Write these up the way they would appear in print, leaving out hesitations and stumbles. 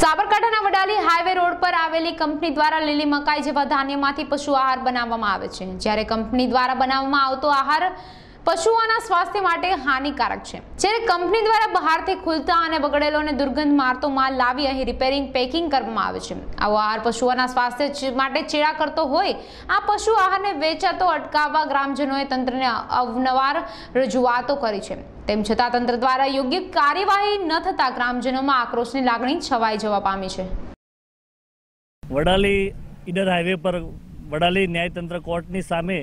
સાબરકાંઠાના Vadali highway road પર આવેલી કંપની દ્વારા લીલી મકાઈ જેવા ધાન્યમાંથી પશુ આહાર બનાવવામાં આવે છે। જ્યારે કંપની દ્વારા બનાવવામાં આવતો આહાર પશુઓના સ્વાસ્થ્ય માટે હાનિકારક છે। જ્યારે કંપની દ્વારા બહારથી ખુલતા અને બગડેલો અને દુર્ગંધ મારતો માલ લાવી અહીં રિપેરિંગ પેકિંગ કરવામાં આવે છે। આવો આહાર પશુઓના સ્વાસ્થ્ય માટે ચેડા કરતો હોય આ પશુ આહારને વેચાતો અટકાવવા ગ્રામજનોએ તંત્રને અવારનવાર રજૂઆતો કરી છે। તેમ છતાં તંત્ર દ્વારા યોગ્ય કાર્યવાહી ન થતા ગ્રામજનોમાં આક્રોશની લાગણી છવાઈ જવા પામી છે। વડાલી ઈડર હાઈવે પર વડાલી ન્યાયતંત્ર કોર્ટની સામે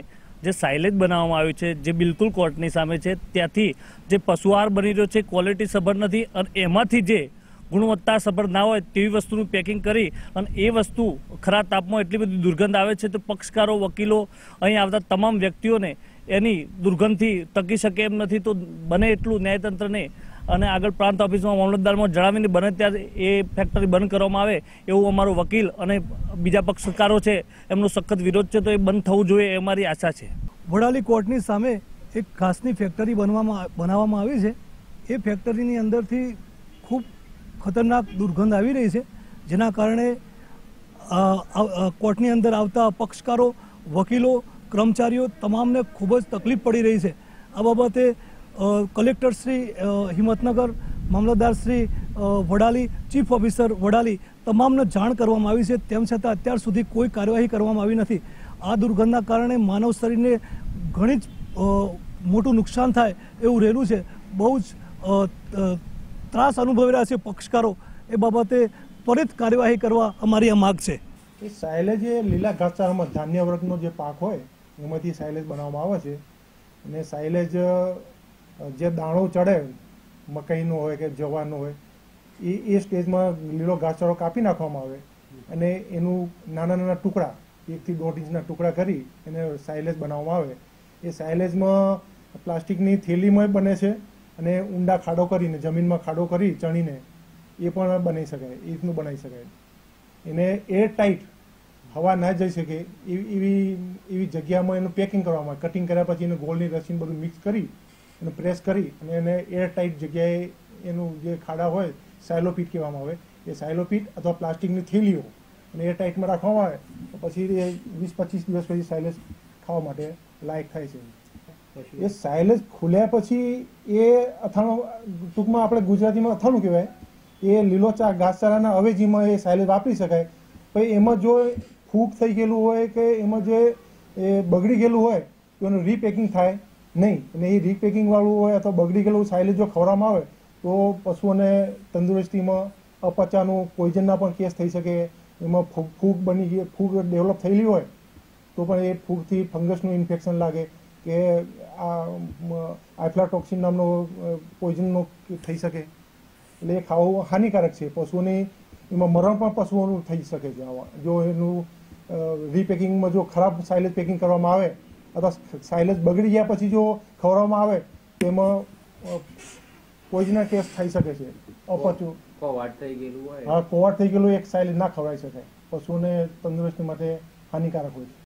જે સાયલેજ બનાવવામાં આવ્યું છે, જે બિલકુલ કોર્ટની સામે છે, ત્યાંથી જે પશુ આહાર બની રહ્યો છે ક્વોલિટી સભર નથી અને એમાંથી જે ગુણવત્તા સભર ના હોય તેવી વસ્તુનું પેકિંગ કરી અને એ વસ્તુ ખરા તાપમાં એટલી બધી દુર્ગંધ આવે છે તો પક્ષકારો, વકીલો, અહીં આવતા તમામ વ્યક્તિઓને એની દુર્ગંધથી ટકી શકે એમ નથી। તો બને એટલું ન્યાયતંત્રને અને આગળ પ્રાંત ઓફિસમાં મામલતદારમાં જણાવીને બને ત્યારે એ ફેક્ટરી બંધ કરવામાં આવે એવું અમારો વકીલ અને બીજા પક્ષકારો છે એમનો સખત વિરોધ છે, તો એ બંધ થવું જોઈએ એ અમારી આશા છે। વડાલી કોર્ટની સામે એક ઘાસની ફેક્ટરી બનાવવામાં આવી છે। એ ફેક્ટરીની અંદરથી ખૂબ ખતરનાક દુર્ગંધ આવી રહી છે, જેના કારણે કોર્ટની અંદર આવતા પક્ષકારો, વકીલો, કર્મચારીઓ તમામને ખૂબ જ તકલીફ પડી રહી છે। આ બાબતે કલેક્ટર શ્રી હિંમતનગર, મામલતદાર શ્રી વડાલી, ચીફ ઓફિસર વડાલી તમામને જાણ કરવામાં આવી છે, તેમ છતાં અત્યાર સુધી કોઈ કાર્યવાહી કરવામાં આવી નથી। આ દુર્ગંધના કારણે માનવ શરીરને ઘણી જ મોટું નુકસાન થાય એવું રહેલું છે। બહુ જ ત્રાસ અનુભવી રહ્યા છે પક્ષકારો। એ બાબતે ત્વરિત કાર્યવાહી કરવા અમારી આ માગ છે। એ સાયલેજ એ લીલા ઘાસચારામાં ધાન્ય વર્ગનો જે પાક હોય એમાંથી સાયલેજ બનાવવામાં આવે છે અને સાયલેજ જે દાણો ચડે મકાઈનો હોય કે જવારનો હોય એ સ્ટેજમાં લીલો ઘાસચારો કાપી નાખવામાં આવે અને એનું નાના નાના ટુકડા 1 થી 1.5 ઇંચના ટુકડા કરી એને સાયલેજ બનાવવામાં આવે। એ સાયલેજમાં પ્લાસ્ટિકની થેલીમાં બને છે અને ઊંડા ખાડો કરીને જમીનમાં ખાડો કરી ચણીને એ પણ બનાવી શકાય, એ રીતનું બનાવી શકાય। એને એર ટાઈટ હવા ના જઈ શકે એવી જગ્યામાં એનું પેકિંગ કરવામાં આવે। કટિંગ કર્યા પછી એને ગોળની રસીને બધું મિક્સ કરી એને પ્રેસ કરી અને એને એર ટાઈટ જગ્યાએ એનું જે ખાડા હોય સાયલોપીટ કહેવામાં આવે, એ સાયલોપીટ અથવા પ્લાસ્ટિકની થેલીઓ અને એર ટાઈટમાં રાખવામાં આવે તો પછી એ 20-25 દિવસ પછી સાયલેજ ખાવા માટે લાયક થાય છે। એ સાયલેજ ખુલ્યા પછી એ અથાણું, ટૂંકમાં આપણે ગુજરાતીમાં અથાણું કહેવાય, એ લીલો ઘાસચારાના અવેજીમાં એ સાયલેજ વાપરી શકાય। પછી એમાં જો ફૂગ થઈ ગયેલું હોય કે એમાં જે બગડી ગયેલું હોય તો એનું રીપેકિંગ થાય નહીં અને એ રીપેકિંગ વાળું હોય અથવા બગડી ગયેલું સાયલેજ જો ખવડાવવામાં આવે તો પશુઓને તંદુરસ્તીમાં અપચાનું, પોઈઝનના પણ કેસ થઈ શકે। એમાં ફૂગ બની ગઈ, ફૂગ ડેવલપ થયેલી હોય તો પણ એ ફૂગથી ફંગસનું ઇન્ફેક્શન લાગે કે આ આફ્લાટોક્સિન નામનો પોઈઝનનો થઈ શકે। એટલે એ ખાવું હાનિકારક છે પશુઓની, એમાં મરણ પણ પશુઓનું થઈ શકે છે જો એનું રીપેકિંગમાં જો ખરાબ સાયલેજ પેકિંગ કરવામાં આવે અથવા સાયલેજ બગડી ગયા પછી જો ખવડાવવામાં આવે તો એમાં પોઈઝનના કેસ થઈ શકે છે। અપચું કોવાટ થઈ ગયેલું હોય, હા, કોવાટ થઈ ગયેલું એક સાયલેજ ના ખવડાવી શકાય, પશુઓને તંદુરસ્તી માટે હાનિકારક હોય છે।